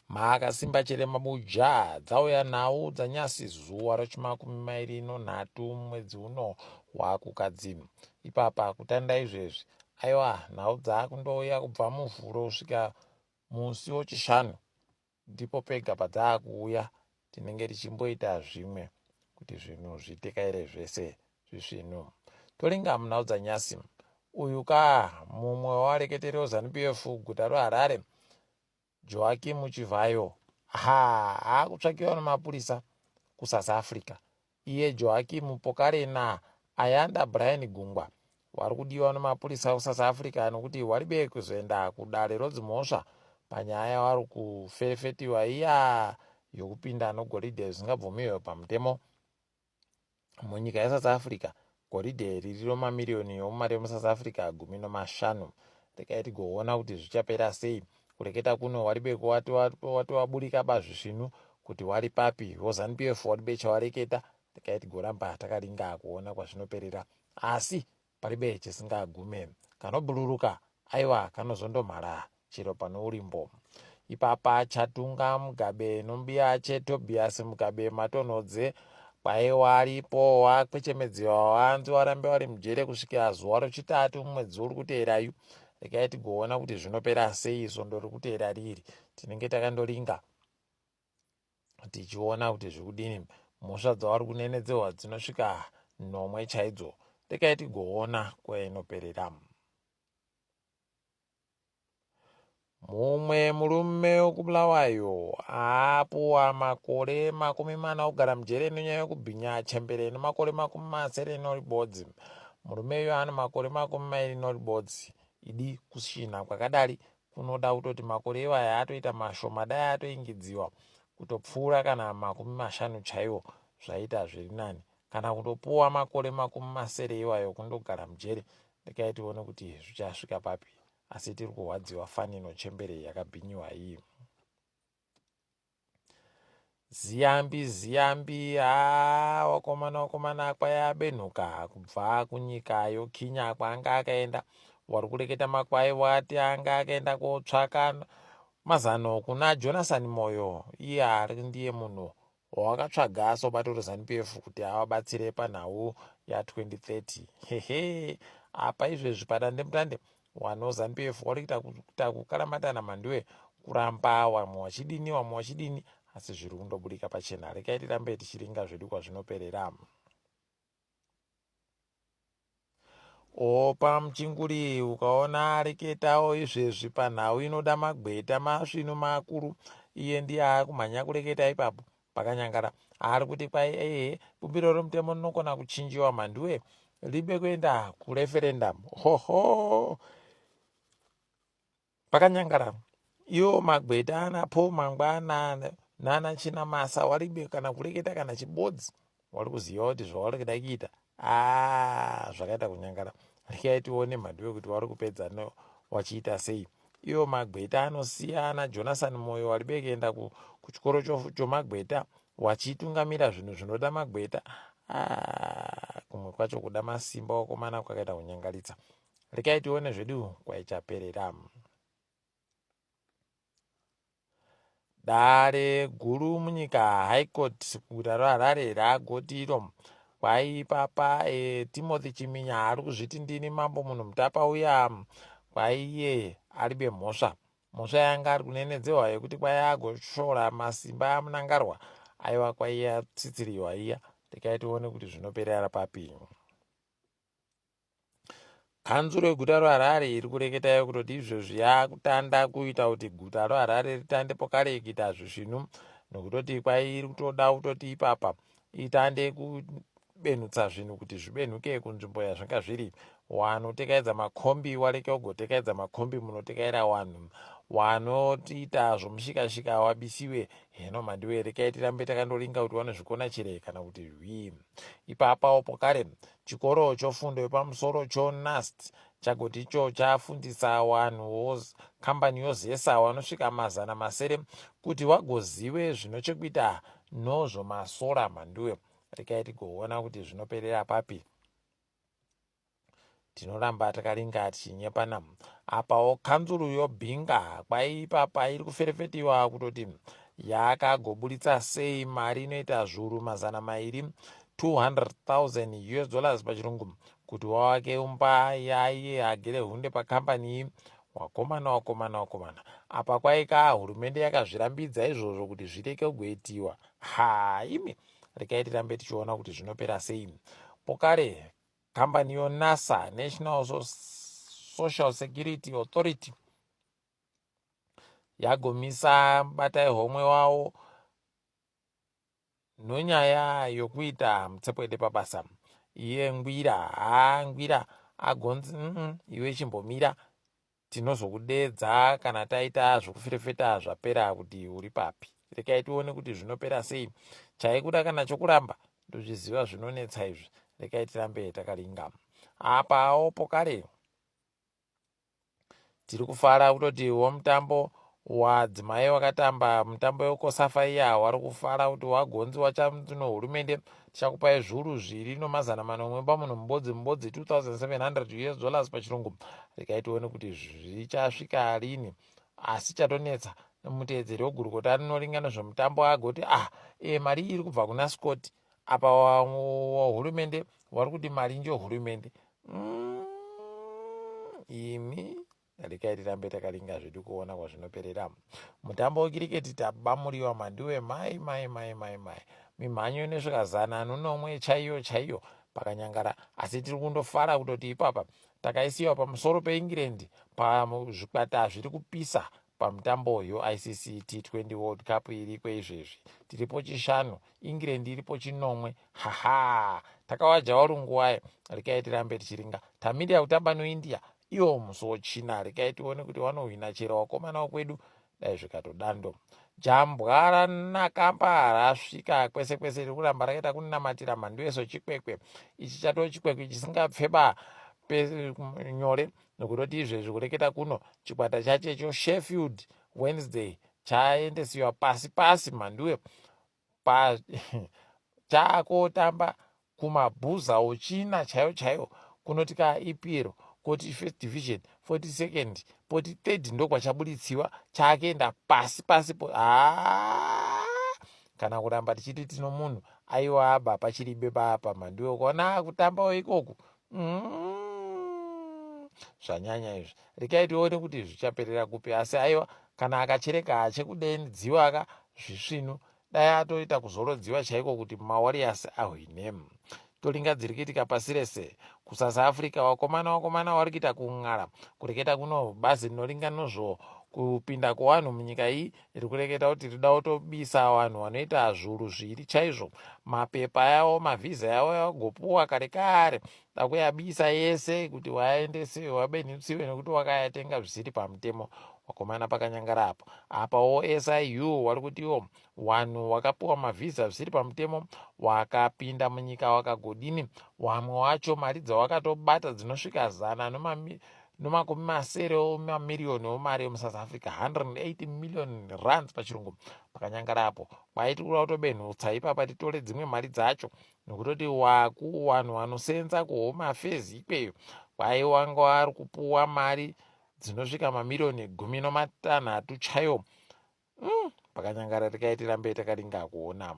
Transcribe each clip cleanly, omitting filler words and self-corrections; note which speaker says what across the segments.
Speaker 1: Makasimba chirema buja dzauya nhau dzanyasi zuva rochimakumi mairi nonhatu mwedzi uno wakukadzi. Ipapa kutanda izvezvi aiwa nhau dzakundouya kubva muvhuro kusvika musi wechishanu ndipo pega padzakuuya. Tinenge tichimboita zvimwe kuti zvinhu zvitekaire zvese zvisvinu. Toringa munhau dzanyasi uyu mumwe wawareketeri weZANU-PF guta reHarare Joaquim Chivhayo akutsvakiwa nemapurisa kuSouth Africa. Iye Joaquim Pokarena ayanda Brian Gungwa vari kudiwa nemapurisa kuSouth Africa nokuti waribe kuzoenda kudare rodzimhosva panyaya vari kuferefetiwa iya yokupinda nogoridhe zvisingabvumiwe pamutemo munyika yeSouth Africa. Goridhe ririro mamirioni omari emuSouth Africa 15. Rekai tigoona kuti zvichapera sei. Kureketa kuno waribeko wati waburika bazvisvinu kuti wari papi woZANU-PF waribe chawareketa. Rekai tigoramba takaringa kuona kwazvinoperera, asi paribe chisingagume. Kanobhururuka aiwa kanozondomhara chero pano urimbo. Ipapa Chatunga Mugabe nombiya cheTobias Mugabe Matonhodze kwaiwaripo wakwechemedziwa wanzi warambe wari mujere kusvikira zuva rechitatu mwedzi uri kuteerayu. Rekai tigoona kuti zvinopera sei svondo riri kuteera riri. Tinenge takandoringa tichiona kuti zvikudini. Mhosva dzavari kunenedzehwa dzinosvika 9 chaidzo. Rekai tigoona kwainoperera. Mumwe murume wokubulawayo apuwa makore 40 kugara mujere nenyaya yokubhinya chembere nemakore 20 noribodzi. Murume uyu ana makore 20 noribodzi. Idi kushina kwakadari kunoda kutoti makore iwaya atoita mashoma, dai atoingidziwa kutopfuura kana 50 chaiwo zvaita zviri nani, kana kutopuwa makore 70 iwayo kundogara mujere. Rekai tione kuti zvichasvika papi, asi tiri kuhwadziwa fani inochembere yakabhinyiwa iyi. Ziyambi wakomana kwai abenhuka kubva kunyika yoKenya kwaanga akaenda. Wari kureketa makwai wati anga akaenda kotsvaka mazano kuna Jonathan Moyo, iye ari ndiye munhu wawakatsvaga sobato reZANU-PF kuti avabatsire panhau ya2030. Apa izvezvi padandemutande wano ZANU-PF wari kuita kukaramatana mhanduwe kuramba wamwe wachidini, asi zviri kundoburika pachena. Rekai tirambe tichiringa zvedu kwazvinoperera. Opa muchinguri ukaona areketawo izvezvi panhau inoda magweta masvinu makuru, iye ndiye akumhanya kureketa ipapo pakanyangara. Ari kuti kwai bumbiro romutemo rinokona kuchinjiwa mhanduwe ribe kuenda kureferendum. Hoho, pakanyangara. Iwo magweta ana Paul Mangwana nana Chinamasa waribe kana kureketa kana chibodzi wari kuziva kuti zvavari kuda kuita zvakaita kunyangara. Rekai tione mhanduwe kuti wari kupedza wachiita sei. Iwo magweta anosiyana. Jonathan Moyo waribe kuenda kuchikoro chomagweta wachitungamira zvinhu zvinoda magweta. Kumwe kwacho kuda masimba wakomana kwakaita kunyangaritsa. Rekai tione zvedu kwaichaperera. Dare guru munyika High Court guta reHarare ragotiro kwai papa Timothy Chiminya ari kuzviti ndini mambo munhu mutapa uya kwaiye aribe mhosva yanga ari kunenedzehwa yekuti kwai agoshora masimba amunangarwa aiwa kwai atsitsiriwa iya. Rekai tione kuti zvinoperera papi. Kanzuro yeguta reHarare iri kureketayo kutoti izvezvi yakutanda kuita kuti guta reHarare ritande pokare kuita zvisvinu, nokutoti kwai iri kutoda kutoti ipapa itande kubenhutsa zvinhu kuti zvibenhuke kunzvimbo yazvanga zviri. Wanotekaidza makombi wareke kugotekaidza makombi munotekaira wanhu. Wanotiita zvomushikashika wabisiwe. Heno mhandiwe, rekai tirambe takandoringa kuti wanozvikona chire kana kuti zvii. Ipapawo pokare chikoro chofundo yepamusoro choNUST chagoti icho chafundisa wanhu kambani yozesa wanosvika 700 kuti wagozive zvinochekuita nozvomasora mhanduwe. Rekai tigoona kuti zvinoperera papi. tinoramba takaringa tichinyepana. Apawo kanzuru yobhinga kwaipapa iri kuferefetiwa kutoti yakagoburitsa sei mari inoita zviuru 200,000 $200,000 pachirungu kuti wavake umba yaiye agere hunde pakambani iyi. Wakomana apa kwaika hurumende yakazvirambidza izvozvo kuti zvireke kugoitiwa. Imi rekai tirambe tichiona kuti zvinopera sei. Pokare kambani yonasa, National Social Security Authority, yagomisa batai homwe wavo nonyaya yokuita mutsepwede pabasa. Iye ngwira agonzi iwe chimbomira, tinozokudedza kana taita zvokufirefeta zvapera kuti uri papi. Rekai tione kuti zvinopera sei. Chaikuda kana chokuramba ndozviziva zvinonetsa izvi. Rekai tirambe takaringa. Apawo pokare tiri kufara kutoti mutambo wadzimai wakatamba mutambo wekosafa iya wari kufara kuti wagonzi wachamtuno hurumende tichakupai zviuru 240 pamunhu mubodzi $2,700 pachirungu. Rekai tione kuti zvichasvika rini. Asi chatonetsa muteedzeri wegurukota anoringa nezvemutambo agoti mari iri kubva kuna Scott. Apa hurumende wari kuti mari njo hurumende. Imi rekai tirambe takaringa zvedu kuona kwazvinoperera. Mutambo wekiriketi tabamuriwa mandiwe mai mimhanyo inosvika 100 chaiyo pakanyangara. Asi tiri kundofara kutoti ipapa takaisiwa pamusoro peEngland pazvikwata zviri kupisa pamutambo ICC T20 World Cup iriko izvezvi. Tiripo 5, England iripo 9. Takawajawa runguwaye. Rekai tirambe tichiringa. Tamira kutamba noIndia iwo musochina. Rekai tione kuti wanohwina chero wakomana wekwedu dai zvikatodando. Jambwa ranakamba rasvika kwese riri kuramba rakaita kuninamatira mhando yeso chikwekwe. Ichi chato chikwekwe chisingapfeba nyore nokutoti izvezvi kureketa kuno chikwata chachecho Sheffield Wednesday chaendesiwa pasi mhanduwe chaakotamba kumabhuza ochina chaiyo kunotika EPL koti first division 42nd 43rd ndokwachabuditsiwa chaakaenda pasi kana kuramba tichiti tino munhu aiwa aba pachiribe pamhanduwe ukaona kutambawo ikoku zvanyanya izvi. Rekai tione kuti zvichaperera kupi. Asi aiwa kana akachereka achekudenziwa aka zvisvinu dai atoita kuzorodziwa chaiko kuti maWarriors ahwine. Toringadzirikitika pasi rese kuSouth Africa wakomana wari kuita kung'ara kureketa kuno bazi rinoringa nozvo kupinda kwevanhu munyika iyi iri kureketa kuti rida kutobisa vanhu vanoita zviuru 2 chaizvo. Mapepa yavo mavhiza yavo yagopuwa kare dakuyabisa yese kuti waendese wabenutsiwe nekuti wakayatenga zvisiri pamutemo. Wakomana pakanyangara apawo SIU wari kutiwo vanhu wakapuwa mavhiza zvisiri pamutemo wakapinda munyika wakagodini. Wamwe wacho mari dzawakatobata dzinosvika 170 mamiliyoni omari emuSouth Africa, 180 million rands pachirungu. Pakanyangara kwaiti kuda kutobenhutsa ipapa titore dzimwe mari dzacho nokutoti vanhu vanosenza kuHome Affairs ikweyo waiwanga wari kupuwa mari dzinosvika mamiliyoni 16 chaiwo. Pakanyangara rekai tirambe takaringa kuona.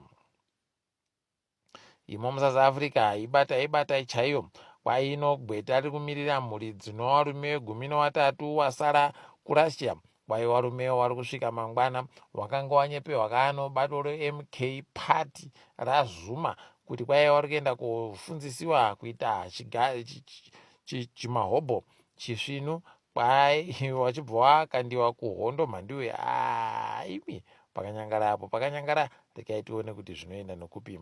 Speaker 1: Imo muSouth Africa ibata chaiyo kwainogweta riri kumirira mhuri dzino varume 13 wasara kuRussia. Kwai varume vari kusvika mangwana wakanga wanyepewa kano bato reMK Party raZuma kuti kwai vari kuenda kufundzisiwa kuita chimahobho chisvinu kwai wachibva wakandiwa kuhondo mhandiwe. Imi pakanyangara rekai tione kuti zvinoenda nokupi.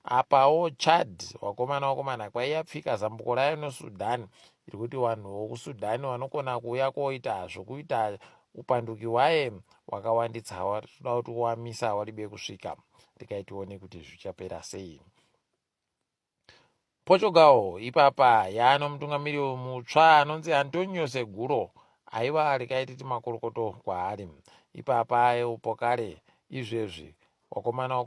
Speaker 1: Apawo Chad wakomana kwai yapfika zambuko rayo noSudan iri kuti vanhu vokuSudan vanokona kuuya koita zvokuita upanduki waye wakawanditsa toda kuti wamisa waribe kusvika. Rekai tione kuti zvichapera sei. Portugal ipapa yaano mutungamiri mutsva anonzi Antonio Seguro. Aiwa rekai titi makorokoto kwaari ipapa eupokare izvezvi. Wakomana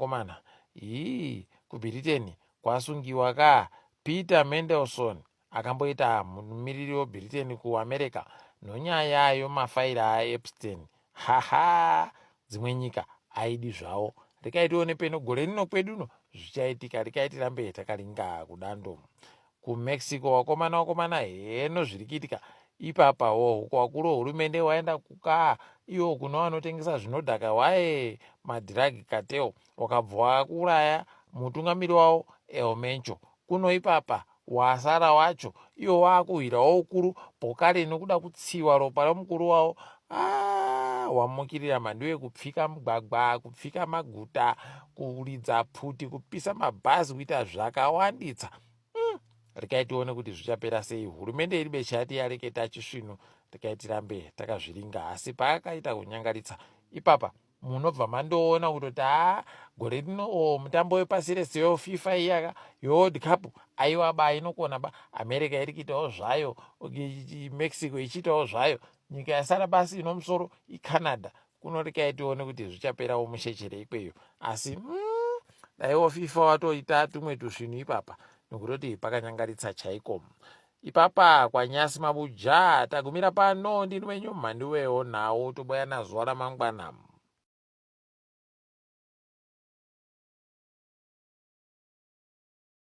Speaker 1: kuBritain kwasungiwa Peter Mandelson akamboita mumiriri webritain kuamerica nonyaya yomafaira aepstein. Haha, dzimwe nyika aidi zvavo. Rekai tione peno gore rino kweduno zvichaitika. Rekai tirambe takaringa kudando. Kumexico wakomana heno zviri kuitika ipapawo. Huko wakuru hurumende waenda kukaa iwo kuno vanotengesa zvinodhaka waye madhiragi cartel, wakabva kuuraya mutungamiri wavo El Mencho. Kuno ipapa wasara wacho iwo wakuhwirawo ukuru pokare nokuda kutsiwa ropa romukuru wavo. Wamukirira mhando yekupfika mugwagwa, kupfika maguta, kuridza pfuti, kupisa mabhazi, kuita zvakawanditsa. Rekai tione kuti zvichapera sei. Hurumende iri bechati yareketa chisvino, rekai tirambe takazviringa. Asi paakaita kunyangaritsa ipapa munobva mandoona kutoti gore rino mutambo wepasi rese weFIFA iyaka yeWorld Cup aiwa ba inokona ba. America iri kuitawo zvayo, Mexico ichiitawo zvayo, nyika yasara basi inomusoro iCanada. Kuno rekai tione kuti zvichaperawo mushechere ikweyo. Asi daiwo FIFA watoita tumwe tusvinu ipapa nokutoti pakanyangaritsa chaiko. Ipapa kwanyasi mabuja tagumira pano. Ndiri wenyu mhandi wewo nawo toboya nazuva ramangwana.